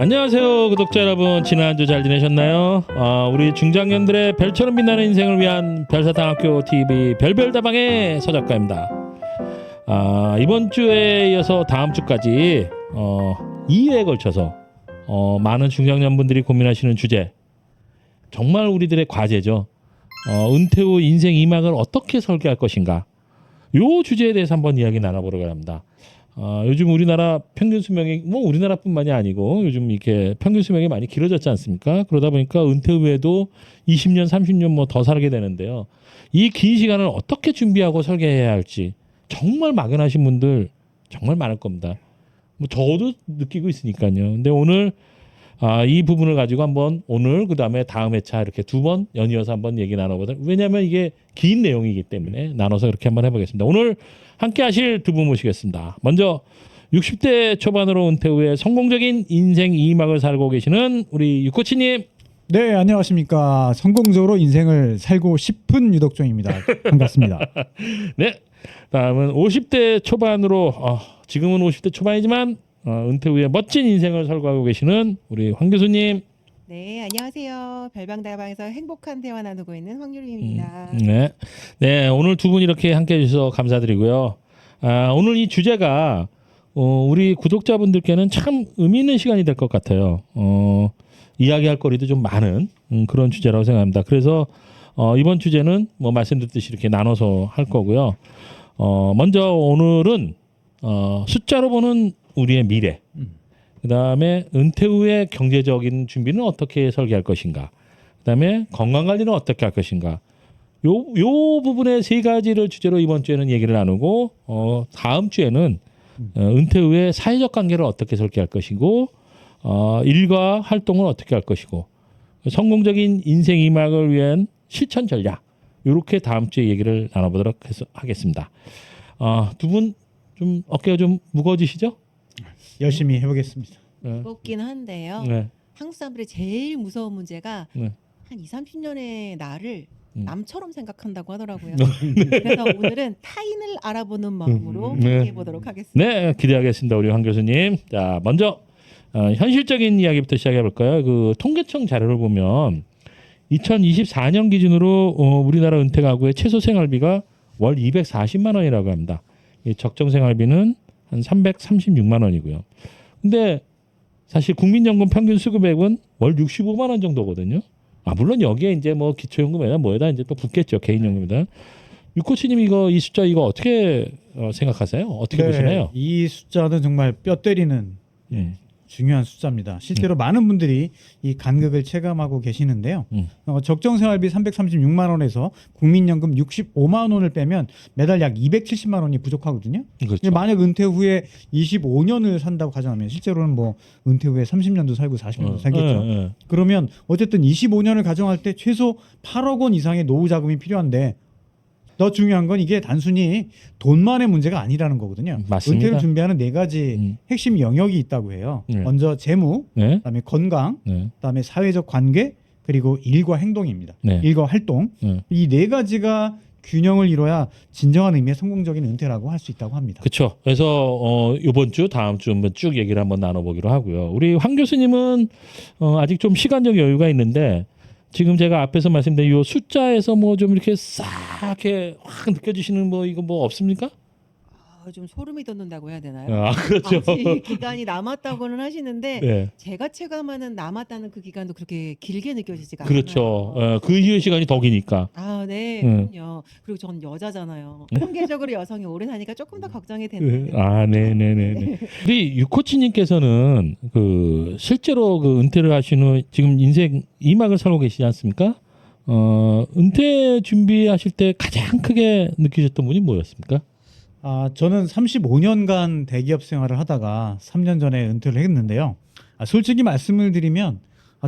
안녕하세요 구독자 여러분, 지난주 잘 지내셨나요? 우리 중장년들의 별처럼 빛나는 인생을 위한 별사탕학교 TV 별별다방의 서작가입니다. 이번 주에 이어서 다음 주까지 2회에 걸쳐서 많은 중장년분들이 고민하시는 주제, 정말 우리들의 과제죠. 은퇴 후 인생 2막을 어떻게 설계할 것인가, 요 주제에 대해서 한번 이야기 나눠보려고 합니다. 요즘 우리나라 평균 수명이 우리나라뿐만이 아니고 요즘 이렇게 평균 수명이 많이 길어졌지 않습니까? 그러다 보니까 은퇴 후에도 20년, 30년 더 살게 되는데요. 이 긴 시간을 어떻게 준비하고 설계해야 할지 정말 막연하신 분들 정말 많을 겁니다. 저도 느끼고 있으니까요. 근데 오늘 이 부분을 가지고 한번 오늘 그다음에 다음 회차 이렇게 두 번 연이어서 한번 얘기 나눠보자. 왜냐하면 이게 긴 내용이기 때문에 나눠서 이렇게 한번 해보겠습니다. 오늘 함께 하실 두 분 모시겠습니다. 먼저 60대 초반으로 은퇴 후에 성공적인 인생 2막을 살고 계시는 우리 유코치님. 네, 안녕하십니까. 성공적으로 인생을 살고 싶은 유덕종입니다. 반갑습니다. 네. 다음은 50대 초반으로 지금은 50대 초반이지만 은퇴 후에 멋진 인생을 살고 계시는 우리 황 교수님. 네, 안녕하세요. 별방다방에서 행복한 대화 나누고 있는 황유림입니다. 네, 오늘 두 분 이렇게 함께 해주셔서 감사드리고요. 오늘 이 주제가 우리 구독자분들께는 참 의미 있는 시간이 될 것 같아요. 이야기할 거리도 좀 많은 그런 주제라고 생각합니다. 그래서 이번 주제는 말씀드렸듯이 이렇게 나눠서 할 거고요. 먼저 오늘은 숫자로 보는 우리의 미래, 그다음에 은퇴 후의 경제적인 준비는 어떻게 설계할 것인가, 그다음에 건강관리는 어떻게 할 것인가, 요 부분의 세 가지를 주제로 이번 주에는 얘기를 나누고 다음 주에는 은퇴 후에 사회적 관계를 어떻게 설계할 것이고 일과 활동을 어떻게 할 것이고 성공적인 인생 2막을 위한 실천 전략, 이렇게 다음 주에 얘기를 나눠보도록 하겠습니다. 두 분 좀 어깨가 좀 무거워지시죠? 열심히 해보겠습니다. 무겁긴 한데요. 네. 한국 사람들이 제일 무서운 문제가 네. 한 2, 30년의 나를 남처럼 생각한다고 하더라고요. 네. 그래서 오늘은 타인을 알아보는 마음으로 네. 얘기해 보도록 하겠습니다. 네, 기대하겠습니다. 우리 황 교수님. 자, 먼저 현실적인 이야기부터 시작해 볼까요? 그 통계청 자료를 보면 2024년 기준으로 우리나라 은퇴 가구의 최소 생활비가 월 240만 원이라고 합니다. 이 적정 생활비는 한 336만 원이고요. 근데 사실 국민연금 평균 수급액은 월 65만 원 정도거든요. 물론 여기에 이제 기초연금에다 뭐에다 이제 또 붙겠죠. 개인연금에다. 유코치님 이 숫자 어떻게 생각하세요? 어떻게 보시나요? 이 숫자는 정말 뼈 때리는 중요한 숫자입니다. 실제로 많은 분들이 이 간극을 체감하고 계시는데요. 적정 생활비 336만 원에서 국민연금 65만 원을 빼면 매달 약 270만 원이 부족하거든요. 그렇죠. 만약 은퇴 후에 25년을 산다고 가정하면 실제로는 은퇴 후에 30년도 살고 40년도 살겠죠. 그러면 어쨌든 25년을 가정할 때 최소 8억 원 이상의 노후 자금이 필요한데, 더 중요한 건 이게 단순히 돈만의 문제가 아니라는 거거든요. 맞습니다. 은퇴를 준비하는 네 가지 핵심 영역이 있다고 해요. 먼저 재무, 그다음에 건강, 그다음에 사회적 관계, 그리고 일과 행동입니다. 일과 활동. 이 네 가지가 균형을 이뤄야 진정한 의미의 성공적인 은퇴라고 할 수 있다고 합니다. 그렇죠. 그래서 이번 주, 다음 주 한번 쭉 얘기를 한번 나눠보기로 하고요. 우리 황 교수님은 아직 좀 시간적 여유가 있는데, 지금 제가 앞에서 말씀드린 이 숫자에서 좀 이렇게 싹 이렇게 확 느껴지시는 이거 없습니까? 좀 소름이 돋는다고 해야 되나요? 그렇죠. 아직 기간이 남았다고는 하시는데 네. 제가 체감하는 남았다는 그 기간도 그렇게 길게 느껴지지가 그렇죠. 않아요. 그 이후의 시간이 더 기니까. 네, 그럼요. 그리고 전 여자잖아요. 통계적으로 여성이 오래 사니까 조금 더 걱정이 되네요. 네네네네. 우리 유코치님께서는 실제로 은퇴를 하신 후 지금 인생 2막을 살고 계시지 않습니까? 은퇴 준비하실 때 가장 크게 느끼셨던 분이 뭐였습니까? 저는 35년간 대기업 생활을 하다가 3년 전에 은퇴를 했는데요. 솔직히 말씀을 드리면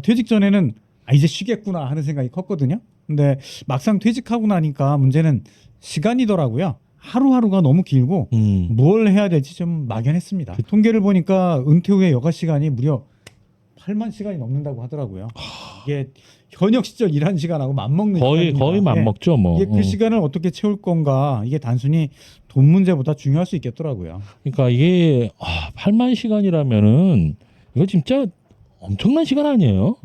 퇴직 전에는 이제 쉬겠구나 하는 생각이 컸거든요. 근데 막상 퇴직하고 나니까 문제는 시간이더라고요. 하루하루가 너무 길고 뭘 해야 될지 좀 막연했습니다. 통계를 보니까 은퇴 후에 여가 시간이 무려 8만 시간이 넘는다고 하더라고요. 이게 현역 시절 일한 시간하고 맞먹는 거의 맞먹죠, 이게 그 시간을 어떻게 채울 건가, 이게 단순히 돈 문제보다 중요할 수 있겠더라고요. 그러니까 이게 8만 시간이라면은 이거 진짜 엄청난 시간 아니에요?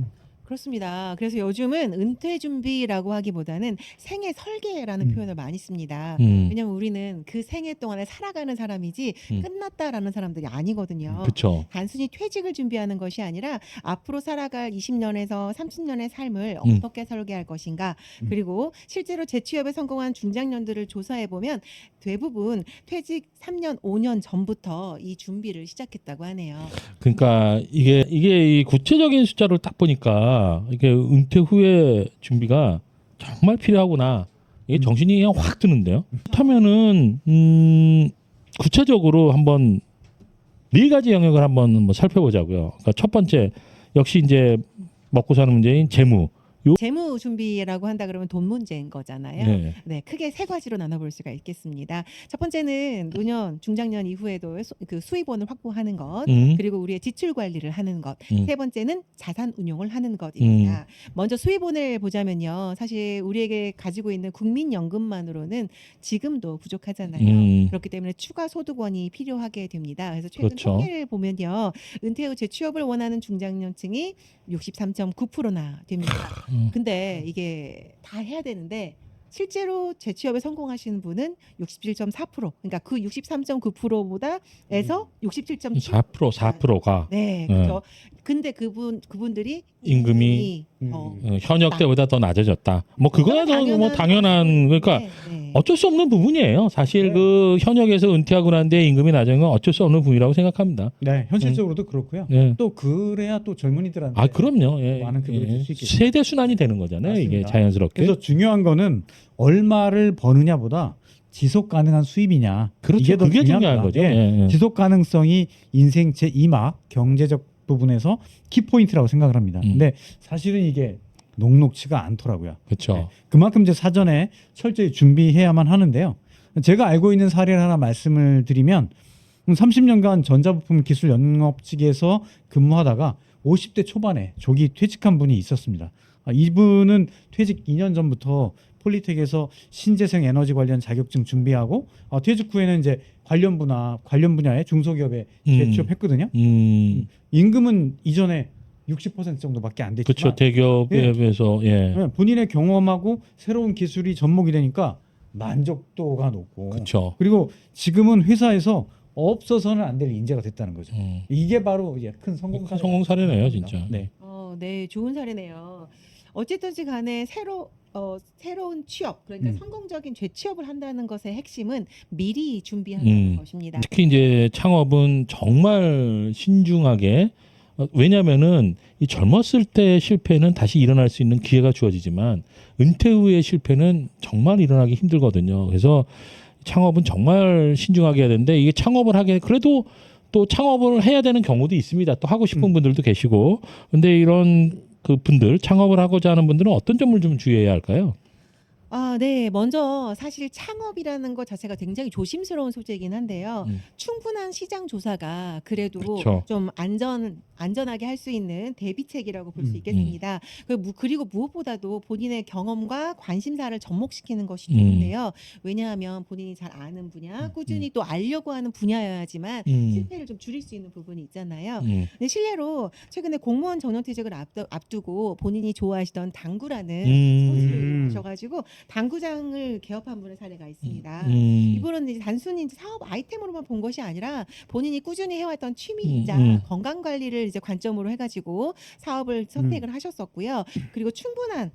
그렇습니다. 그래서 요즘은 은퇴 준비라고 하기보다는 생애 설계라는 표현을 많이 씁니다. 왜냐면 우리는 그 생애 동안에 살아가는 사람이지 끝났다라는 사람들이 아니거든요. 그렇죠. 단순히 퇴직을 준비하는 것이 아니라 앞으로 살아갈 20년에서 30년의 삶을 어떻게 설계할 것인가, 그리고 실제로 재취업에 성공한 중장년들을 조사해 보면 대부분 퇴직 3년, 5년 전부터 이 준비를 시작했다고 하네요. 그러니까 이게 이 구체적인 숫자를 딱 보니까 이게 은퇴 후에 준비가 정말 필요하구나. 이게 정신이 그냥 확 드는데요. 그렇다면은 구체적으로 한번 네 가지 영역을 한번 뭐 살펴보자고요. 그러니까 첫 번째 역시 이제 먹고 사는 문제인 재무. 재무 준비라고 한다 그러면 돈 문제인 거잖아요. 네. 네, 크게 세 가지로 나눠볼 수가 있겠습니다. 첫 번째는 노년, 중장년 이후에도 그 수입원을 확보하는 것, 그리고 우리의 지출 관리를 하는 것. 세 번째는 자산 운용을 하는 것입니다. 먼저 수입원을 보자면요, 사실 우리에게 가지고 있는 국민연금만으로는 지금도 부족하잖아요. 그렇기 때문에 추가 소득원이 필요하게 됩니다. 그래서 최근 그렇죠. 통계를 보면요, 은퇴 후 재취업을 원하는 중장년층이 63.9%나 됩니다. 근데 이게 다 해야 되는데 실제로 재취업에 성공하시는 분은 67.4%, 그러니까 그 63.9%보다 에서 67.7%. 4%가 네, 그렇죠. 근데 그분들이 임금이 현역 때보다 더 낮아졌다. 뭐 그거야 뭐 당연한 그러니까 네. 어쩔 수 없는 부분이에요. 사실 네. 그 현역에서 은퇴하고 난 뒤에 임금이 낮은 건 어쩔 수 없는 부분이라고 생각합니다. 네, 현실적으로도 그렇고요. 네. 또 그래야 또 젊은이들한테 아 그럼요. 예. 많은 급여를 줄 수 있겠죠. 세대 순환이 되는 거잖아요. 이게 맞습니다. 자연스럽게. 그래서 중요한 거는 얼마를 버느냐보다 지속 가능한 수입이냐. 그렇죠. 이게 더 그게 중요한 중요합니다. 거죠. 예. 예. 지속 가능성이 인생 제2막 경제적 부분에서 키포인트라고 생각을 합니다. 근데 사실은 이게 녹록치가 않더라고요. 그렇죠. 네. 그만큼 이제 사전에 철저히 준비해야만 하는데요. 제가 알고 있는 사례를 하나 말씀을 드리면 30년간 전자부품 기술 영업직에서 근무하다가 50대 초반에 조기 퇴직한 분이 있었습니다. 이분은 퇴직 2년 전부터 폴리텍에서 신재생 에너지 관련 자격증 준비하고 퇴직 후에는 이제 관련 분야의 중소기업에 재취업했거든요. 임금은 이전에 60% 정도밖에 안 됐지만 그렇죠. 대기업에 비해서 예. 본인의 경험하고 새로운 기술이 접목이 되니까 만족도가 높고 그렇죠. 그리고 지금은 회사에서 없어서는 안 될 인재가 됐다는 거죠. 이게 바로 이제 큰 성공 큰 성공 사례네요, 진짜. 네. 네, 좋은 사례네요. 어쨌든지 간에 새로운 취업, 그러니까 성공적인 재취업을 한다는 것의 핵심은 미리 준비하는 것입니다. 특히 이제 창업은 정말 신중하게 왜냐면은 이 젊었을 때 실패는 다시 일어날 수 있는 기회가 주어지지만 은퇴 후의 실패는 정말 일어나기 힘들거든요. 그래서 창업은 정말 신중하게 해야 되는데 이게 창업을 하게 그래도 또 창업을 해야 되는 경우도 있습니다. 또 하고 싶은 분들도 계시고. 근데 이런 그 분들 창업을 하고자 하는 분들은 어떤 점을 좀 주의해야 할까요? 네. 먼저 사실 창업이라는 것 자체가 굉장히 조심스러운 소재이긴 한데요. 충분한 시장 조사가 그래도 그쵸. 좀 안전하게 할 수 있는 대비책이라고 볼 수 있겠습니다. 그리고 무엇보다도 본인의 경험과 관심사를 접목시키는 것이 좋은데요. 왜냐하면 본인이 잘 아는 분야, 꾸준히 또 알려고 하는 분야여야지만 실패를 좀 줄일 수 있는 부분이 있잖아요. 근데 실례로 최근에 공무원 정년퇴직을 앞두고 본인이 좋아하시던 당구라는 스포츠를 하셔가지고 당구장을 개업한 분의 사례가 있습니다. 이분은 이제 단순히 이제 사업 아이템으로만 본 것이 아니라 본인이 꾸준히 해왔던 취미이자 건강 관리를 이제 관점으로 해가지고 사업을 선택을 하셨었고요. 그리고 충분한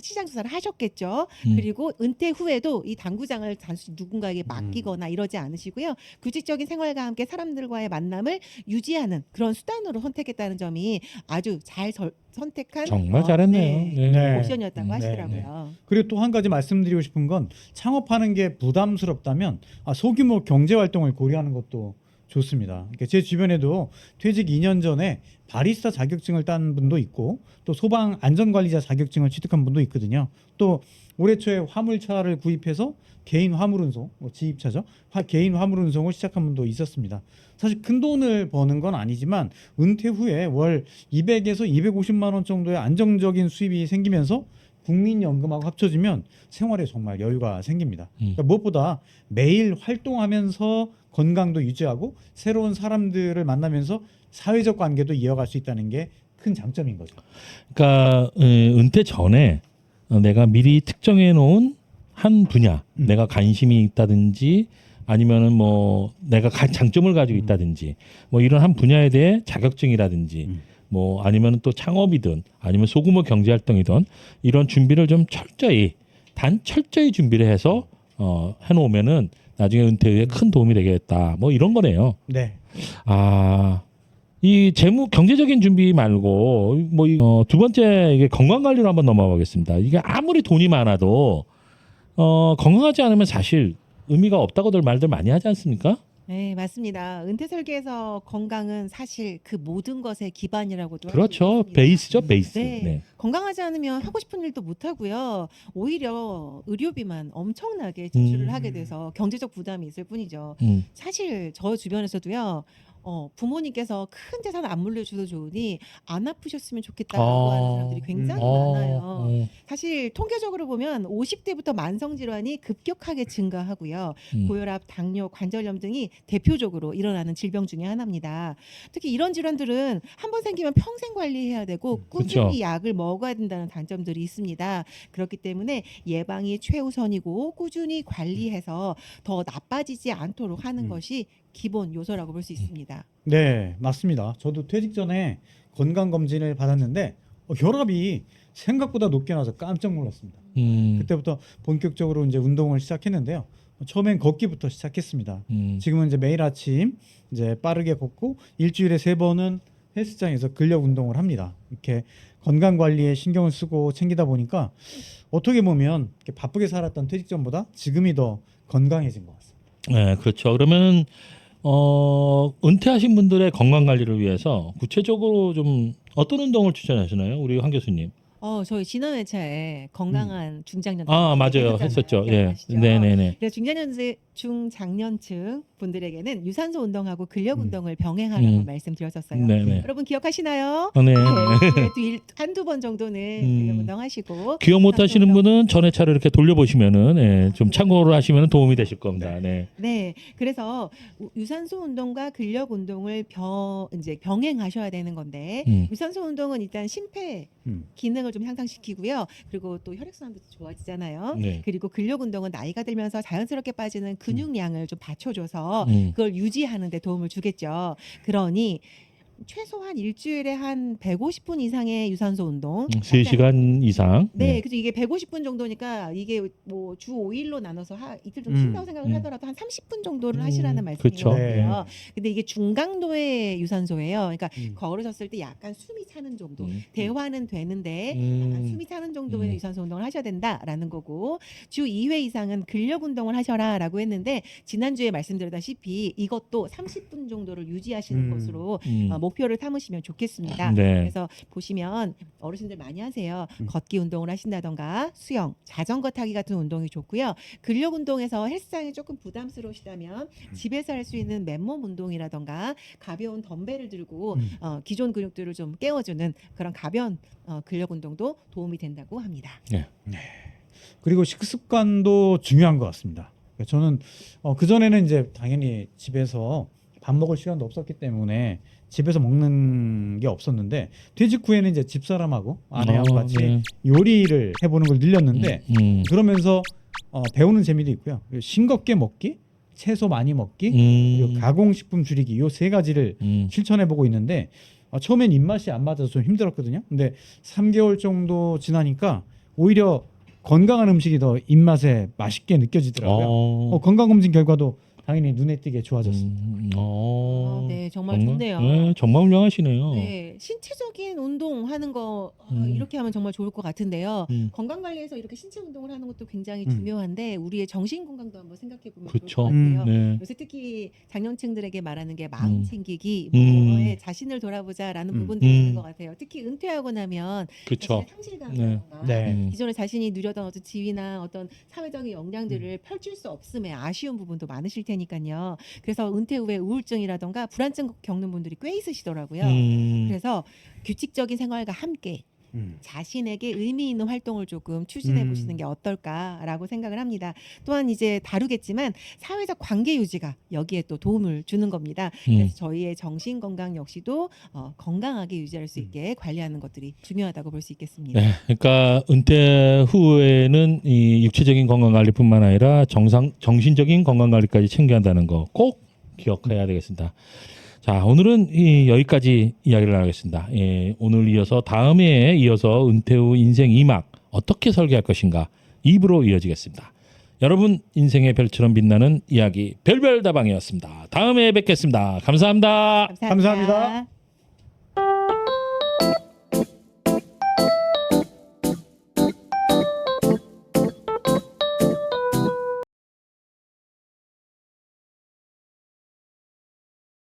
시장 조사를 하셨겠죠. 그리고 은퇴 후에도 이 당구장을 단순히 누군가에게 맡기거나 이러지 않으시고요. 규칙적인 생활과 함께 사람들과의 만남을 유지하는 그런 수단으로 선택했다는 점이 아주 잘 선택한 정말 잘했네요. 네. 옵션이었다고 하시더라고요. 그리고 또 한 가지 말씀드리고 싶은 건 창업하는 게 부담스럽다면 소규모 경제 활동을 고려하는 것도 좋습니다. 그러니까 제 주변에도 퇴직 2년 전에 바리스타 자격증을 딴 분도 있고 또 소방 안전관리자 자격증을 취득한 분도 있거든요. 또 올해 초에 화물차를 구입해서 개인 화물운송, 지입차죠. 개인 화물운송을 시작한 분도 있었습니다. 사실 큰 돈을 버는 건 아니지만 은퇴 후에 월 200에서 250만 원 정도의 안정적인 수입이 생기면서 국민연금하고 합쳐지면 생활에 정말 여유가 생깁니다. 그러니까 무엇보다 매일 활동하면서 건강도 유지하고 새로운 사람들을 만나면서 사회적 관계도 이어갈 수 있다는 게 큰 장점인 거죠. 그러니까 은퇴 전에 내가 미리 특정해 놓은 한 분야, 내가 관심이 있다든지 아니면은 뭐 내가 장점을 가지고 있다든지 뭐 이런 한 분야에 대해 자격증이라든지 뭐 아니면 또 창업이든 아니면 소규모 경제 활동이든 이런 준비를 좀 철저히 준비를 해서 해놓으면은 나중에 은퇴 후에 큰 도움이 되겠다. 뭐 이런 거네요. 네. 이 재무 경제적인 준비 말고 뭐 두 번째 이게 건강 관리로 한번 넘어가 보겠습니다. 이게 아무리 돈이 많아도 건강하지 않으면 사실 의미가 없다고들 말들 많이 하지 않습니까? 네, 맞습니다. 은퇴 설계에서 건강은 사실 그 모든 것의 기반이라고도 할수 그렇죠. 있겠습니다. 베이스죠, 베이스. 네. 네. 건강하지 않으면 하고 싶은 일도 못 하고요. 오히려 의료비만 엄청나게 지출을 하게 돼서 경제적 부담이 있을 뿐이죠. 사실 저 주변에서도요. 부모님께서 큰 재산 안 물려주셔도 좋으니 안 아프셨으면 좋겠다라고 하는 사람들이 굉장히 많아요. 사실 통계적으로 보면 50대부터 만성 질환이 급격하게 증가하고요. 고혈압, 당뇨, 관절염 등이 대표적으로 일어나는 질병 중에 하나입니다. 특히 이런 질환들은 한 번 생기면 평생 관리해야 되고 꾸준히 그쵸. 약을 먹어야 된다는 단점들이 있습니다. 그렇기 때문에 예방이 최우선이고 꾸준히 관리해서 더 나빠지지 않도록 하는 것이 기본 요소라고 볼 수 있습니다. 네, 맞습니다. 저도 퇴직 전에 건강 검진을 받았는데 혈압이 생각보다 높게 나와서 깜짝 놀랐습니다. 그때부터 본격적으로 이제 운동을 시작했는데요. 처음엔 걷기부터 시작했습니다. 지금은 이제 매일 아침 이제 빠르게 걷고 일주일에 3번은 헬스장에서 근력 운동을 합니다. 이렇게 건강 관리에 신경을 쓰고 챙기다 보니까 어떻게 보면 이렇게 바쁘게 살았던 퇴직 전보다 지금이 더 건강해진 것 같습니다. 네, 그렇죠. 그러면은 은퇴하신 분들의 건강 관리를 위해서 구체적으로 좀 어떤 운동을 추천하시나요, 우리 황 교수님? 저희 지난 회차에 건강한 중장년 맞아요, 했었죠. 예, 네네네. 그래서 중장년층 분들에게는 유산소 운동하고 근력 운동을 병행하라고 말씀드렸었어요. 네네. 여러분 기억하시나요? 네. 한두 번 정도는 근력 운동하시고 기억 못 하시는 운동. 분은 전에 차를 이렇게 돌려보시면은 좀 참고를 하시면 도움이 되실 겁니다. 네. 네, 그래서 유산소 운동과 근력 운동을 이제 병행하셔야 되는 건데 유산소 운동은 일단 심폐 기능을 좀 향상시키고요. 그리고 또 혈액순환도 좋아지잖아요. 네. 그리고 근력 운동은 나이가 들면서 자연스럽게 빠지는 근육량을 좀 받쳐줘서 음. 그걸 유지하는 데 도움을 주겠죠. 그러니 최소한 일주일에 한 150분 이상의 유산소 운동. 3시간 이상. 네, 그죠. 이게 150분 정도니까 이게 뭐 주 5일로 나눠서 이틀 좀 쉰다고 생각을 하더라도 한 30분 정도를 하시라는 말씀이거든요. 그쵸. 근데 이게 중강도의 유산소예요. 그러니까 걸으셨을 때 약간 숨이 차는 정도. 대화는 되는데 약간 숨이 차는 정도의 유산소 운동을 하셔야 된다라는 거고 주 2회 이상은 근력 운동을 하셔라라고 했는데 지난주에 말씀드렸다시피 이것도 30분 정도를 유지하시는 것으로 목표를 삼으시면 좋겠습니다. 네. 그래서 보시면 어르신들 많이 하세요. 걷기 운동을 하신다던가 수영, 자전거 타기 같은 운동이 좋고요. 근력 운동에서 헬스장이 조금 부담스러우시다면 집에서 할 수 있는 맨몸 운동이라던가 가벼운 덤벨을 들고 기존 근육들을 좀 깨워주는 그런 가벼운 근력 운동도 도움이 된다고 합니다. 네. 그리고 식습관도 중요한 것 같습니다. 저는 그 전에는 이제 당연히 집에서 밥 먹을 시간도 없었기 때문에 집에서 먹는 게 없었는데 퇴직 후에는 이제 집사람하고 아내하고 같이 네. 요리를 해보는 걸 늘렸는데 그러면서 배우는 재미도 있고요. 그리고 싱겁게 먹기, 채소 많이 먹기, 그리고 가공식품 줄이기 요 3가지를 실천해보고 있는데 처음엔 입맛이 안 맞아서 좀 힘들었거든요. 근데 3개월 정도 지나니까 오히려 건강한 음식이 더 입맛에 맛있게 느껴지더라고요. 건강검진 결과도 당연히 눈에 띄게 좋아졌습니다. 네, 정말 좋네요. 네, 정말 훌륭하시네요. 네, 신체적인 운동하는 거 이렇게 하면 정말 좋을 것 같은데요. 건강 관리에서 이렇게 신체 운동을 하는 것도 굉장히 중요한데 우리의 정신 건강도 한번 생각해 보면 좋을 그쵸. 것 같아요. 네. 요새 특히 장년층들에게 말하는 게 마음 챙기기, 뭐 자신을 돌아보자라는 부분들이 있는 것 같아요. 특히 은퇴하고 나면 그쵸. 자신의 상실감이라던가 네. 기존에 자신이 누렸던 어떤 지위나 어떤 사회적인 역량들을 펼칠 수 없음에 아쉬운 부분도 많으실 테니까요. 그래서 은퇴 후에 우울증이라던가 불안증 겪는 분들이 꽤 있으시더라고요. 그래서 규칙적인 생활과 함께 자신에게 의미 있는 활동을 조금 추진해 보시는 게 어떨까라고 생각을 합니다. 또한 이제 다루겠지만 사회적 관계 유지가 여기에 또 도움을 주는 겁니다. 그래서 저희의 정신 건강 역시도 건강하게 유지할 수 있게 관리하는 것들이 중요하다고 볼 수 있겠습니다. 네, 그러니까 은퇴 후에는 이 육체적인 건강 관리뿐만 아니라 정신적인 건강 관리까지 챙겨야 한다는 거 꼭 기억해야 되겠습니다. 자, 오늘은 여기까지 이야기를 나누겠습니다. 오늘 이어서 다음에 이어서 은퇴 후 인생 2막 어떻게 설계할 것인가 2부로 이어지겠습니다. 여러분 인생의 별처럼 빛나는 이야기 별별다방이었습니다. 다음에 뵙겠습니다. 감사합니다. 감사합니다.